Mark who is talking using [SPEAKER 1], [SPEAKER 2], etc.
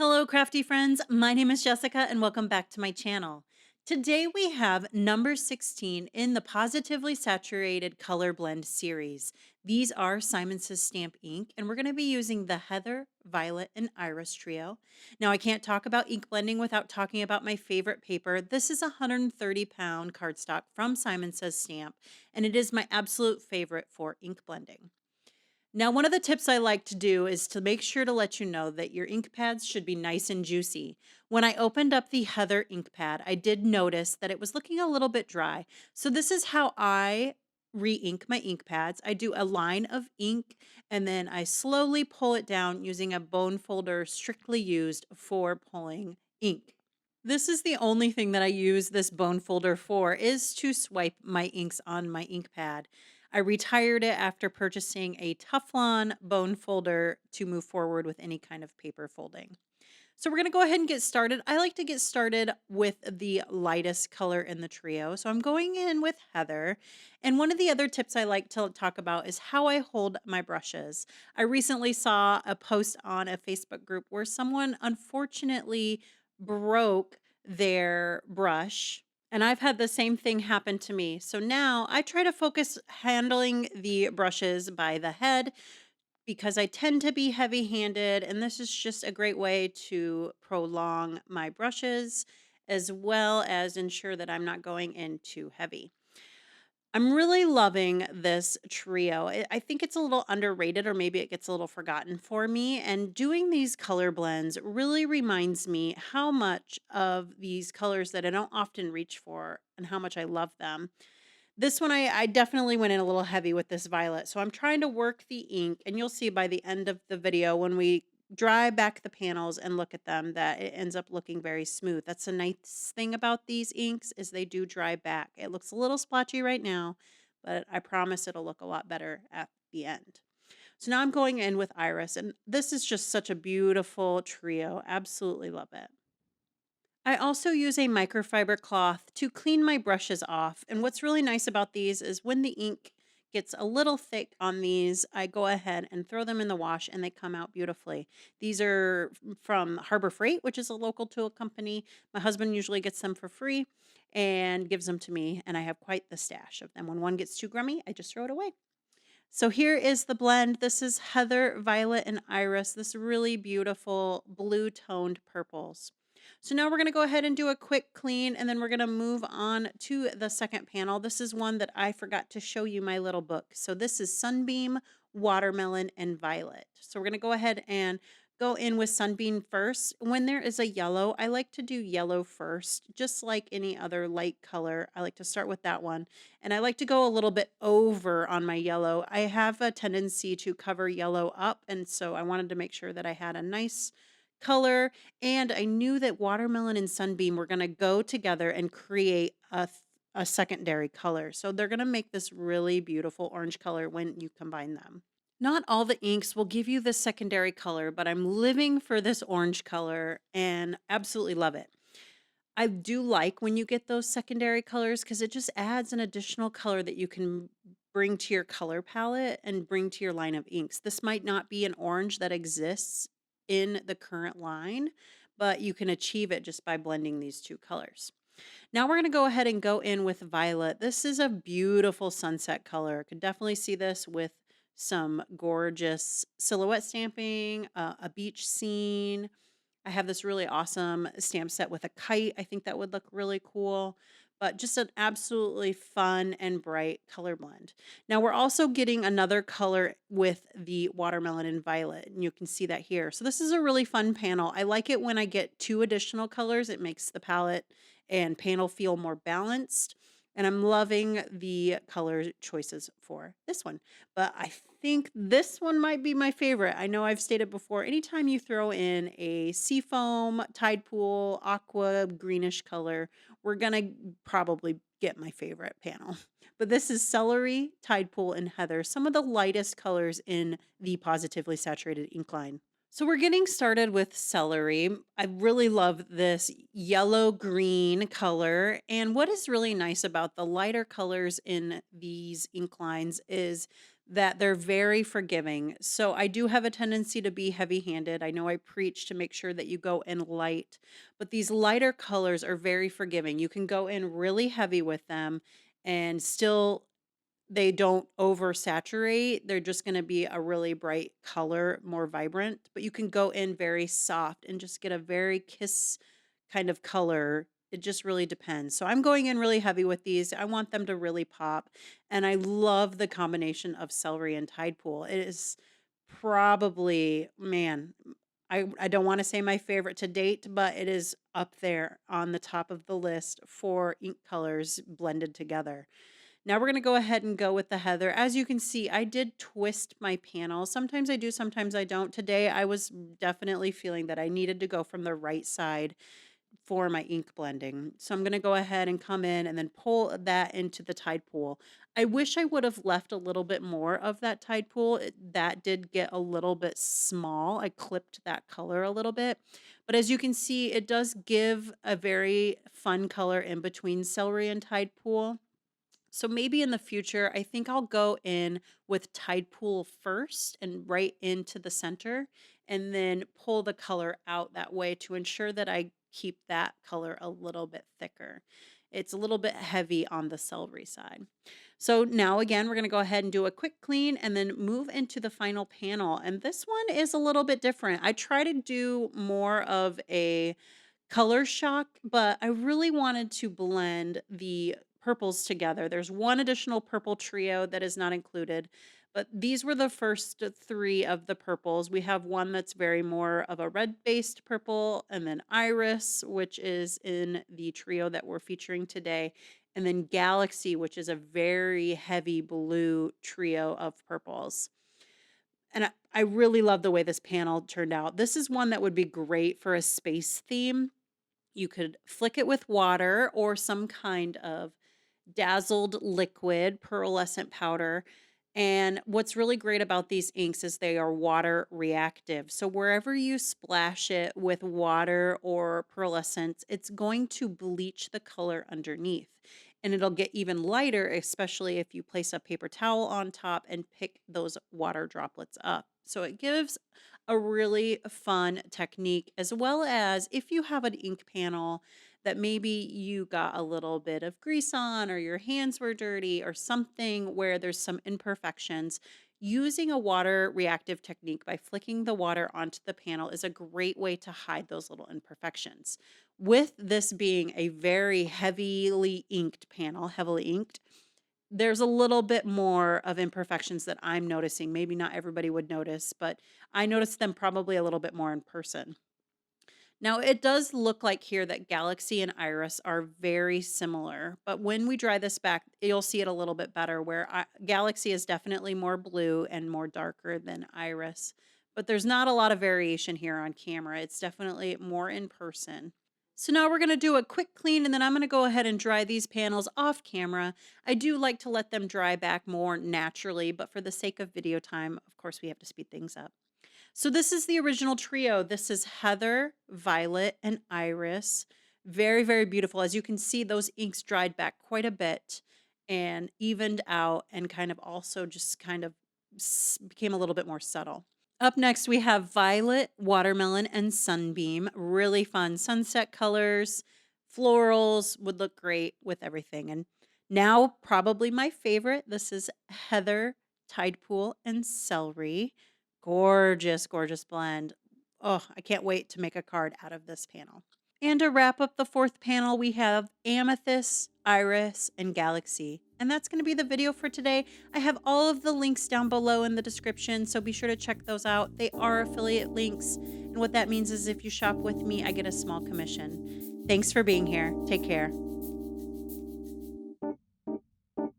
[SPEAKER 1] Hello, crafty friends. My name is Jessica, and welcome back to my channel. Today we have number 16 in the Positively Saturated Color Blend series. These are Simon Says Stamp ink, and we're going to be using the Heather, Violet, and Iris trio. Now, I can't talk about ink blending without talking about my favorite paper. This is a 130-pound cardstock from Simon Says Stamp, and it is my absolute favorite for ink blending. Now, one of the tips I like to do is to make sure to let you know that your ink pads should be nice and juicy. When I opened up the Heather ink pad, I did notice that it was looking a little bit dry. So this is how I re-ink my ink pads. I do a line of ink and then I slowly pull it down using a bone folder strictly used for pulling ink. This is the only thing that I use this bone folder for is to swipe my inks on my ink pad. I retired it after purchasing a Teflon bone folder to move forward with any kind of paper folding. So we're going to go ahead and get started. I like to get started with the lightest color in the trio. So I'm going in with Heather. And one of the other tips I like to talk about is how I hold my brushes. I recently saw a post on a Facebook group where someone unfortunately broke their brush. And I've had the same thing happen to me. So now I try to focus handling the brushes by the head because I tend to be heavy handed, and this is just a great way to prolong my brushes as well as ensure that I'm not going in too heavy. I'm really loving this trio. I think it's a little underrated, or maybe it gets a little forgotten for me. And doing these color blends really reminds me how much of these colors that I don't often reach for and how much I love them. This one, I definitely went in a little heavy with this violet. So I'm trying to work the ink, and you'll see by the end of the video when we dry back the panels and look at them that it ends up looking very smooth. That's a nice thing about these inks is they do dry back. It looks a little splotchy right now, but I promise it'll look a lot better at the end. So now I'm going in with Iris, and this is just such a beautiful trio. Absolutely love it. I also use a microfiber cloth to clean my brushes off. And what's really nice about these is when the ink gets a little thick on these, I go ahead and throw them in the wash and they come out beautifully. These are from Harbor Freight, which is a local tool company. My husband usually gets them for free and gives them to me, and I have quite the stash of them. When one gets too grummy, I just throw it away. So here is the blend. This is Heather, Violet, and Iris. This really beautiful blue toned purples. So now we're going to go ahead and do a quick clean, and then we're going to move on to the second panel. This is one that I forgot to show you my little book. So this is Sunbeam, Watermelon, and Violet. So we're going to go ahead and go in with Sunbeam first. When there is a yellow, I like to do yellow first, just like any other light color. I like to start with that one. And I like to go a little bit over on my yellow. I have a tendency to cover yellow up, and so I wanted to make sure that I had a nice color, and I knew that watermelon and sunbeam were going to go together and create a secondary color. So they're going to make this really beautiful orange color when you combine them. Not all the inks will give you this secondary color, but I'm living for this orange color and absolutely love it. I do like when you get those secondary colors because it just adds an additional color that you can bring to your color palette and bring to your line of inks. This might not be an orange that exists in the current line, but you can achieve it just by blending these two colors. Now we're going to go ahead and go in with violet. This is a beautiful sunset color. Could definitely see this with some gorgeous silhouette stamping, a beach scene. I have this really awesome stamp set with a kite. I think that would look really cool, but just an absolutely fun and bright color blend. Now we're also getting another color with the watermelon and violet, and you can see that here. So this is a really fun panel. I like it when I get two additional colors. It makes the palette and panel feel more balanced. And I'm loving the color choices for this one. But I think this one might be my favorite. I know I've stated before, anytime you throw in a seafoam, Tidepool, aqua, greenish color, we're going to probably get my favorite panel. But this is Celery, Tidepool, and Heather, some of the lightest colors in the Positively Saturated ink line. So we're getting started with celery. I really love this yellow green color. And what is really nice about the lighter colors in these ink lines is that they're very forgiving. So I do have a tendency to be heavy-handed. I know I preach to make sure that you go in light, but these lighter colors are very forgiving. You can go in really heavy with them and still they don't oversaturate. They're just gonna be a really bright color, more vibrant, but you can go in very soft and just get a very kiss kind of color. It just really depends. So I'm going in really heavy with these. I want them to really pop, and I love the combination of celery and Tidepool. It is probably, man, I don't wanna say my favorite to date, but it is up there on the top of the list for ink colors blended together. Now we're gonna go ahead and go with the heather. As you can see, I did twist my panel. Sometimes I do, sometimes I don't. Today, I was definitely feeling that I needed to go from the right side for my ink blending. So I'm gonna go ahead and come in and then pull that into the Tide Pool. I wish I would have left a little bit more of that Tide Pool. That did get a little bit small. I clipped that color a little bit. But as you can see, it does give a very fun color in between celery and Tide Pool. So maybe in the future, I think I'll go in with Tidepool first and right into the center and then pull the color out that way to ensure that I keep that color a little bit thicker. It's a little bit heavy on the celery side. So now again, we're going to go ahead and do a quick clean and then move into the final panel. And this one is a little bit different. I try to do more of a color shock, but I really wanted to blend the purples together. There's one additional purple trio that is not included, but these were the first three of the purples. We have one that's very more of a red-based purple, and then iris, which is in the trio that we're featuring today, and then galaxy, which is a very heavy blue trio of purples. And I really love the way this panel turned out. This is one that would be great for a space theme. You could flick it with water or some kind of dazzled liquid, pearlescent powder. And what's really great about these inks is they are water reactive. So wherever you splash it with water or pearlescence, it's going to bleach the color underneath. And it'll get even lighter, especially if you place a paper towel on top and pick those water droplets up. So it gives a really fun technique, as well as if you have an ink panel that maybe you got a little bit of grease on or your hands were dirty or something where there's some imperfections. Using a water reactive technique by flicking the water onto the panel is a great way to hide those little imperfections. With this being a very heavily inked panel, heavily inked, there's a little bit more of imperfections that I'm noticing. Maybe not everybody would notice, but I notice them probably a little bit more in person. Now, it does look like here that Galaxy and Iris are very similar, but when we dry this back, you'll see it a little bit better where Galaxy is definitely more blue and more darker than Iris, but there's not a lot of variation here on camera. It's definitely more in person. So now we're going to do a quick clean and then I'm going to go ahead and dry these panels off camera. I do like to let them dry back more naturally, but for the sake of video time, of course, we have to speed things up. So this is the original trio. This is Heather, Violet, and Iris. Very, very beautiful. As you can see, those inks dried back quite a bit and evened out and kind of also just kind of became a little bit more subtle. Up next, we have Violet, Watermelon, and Sunbeam. Really fun sunset colors. Florals would look great with everything. And now, probably my favorite. This is Heather, Tidepool, and Celery. Gorgeous, gorgeous blend. Oh, I can't wait to make a card out of this panel. And to wrap up the fourth panel, we have Amethyst, Iris, and Galaxy. And that's going to be the video for today. I have all of the links down below in the description, so be sure to check those out. They are affiliate links. And what that means is if you shop with me, I get a small commission. Thanks for being here. Take care.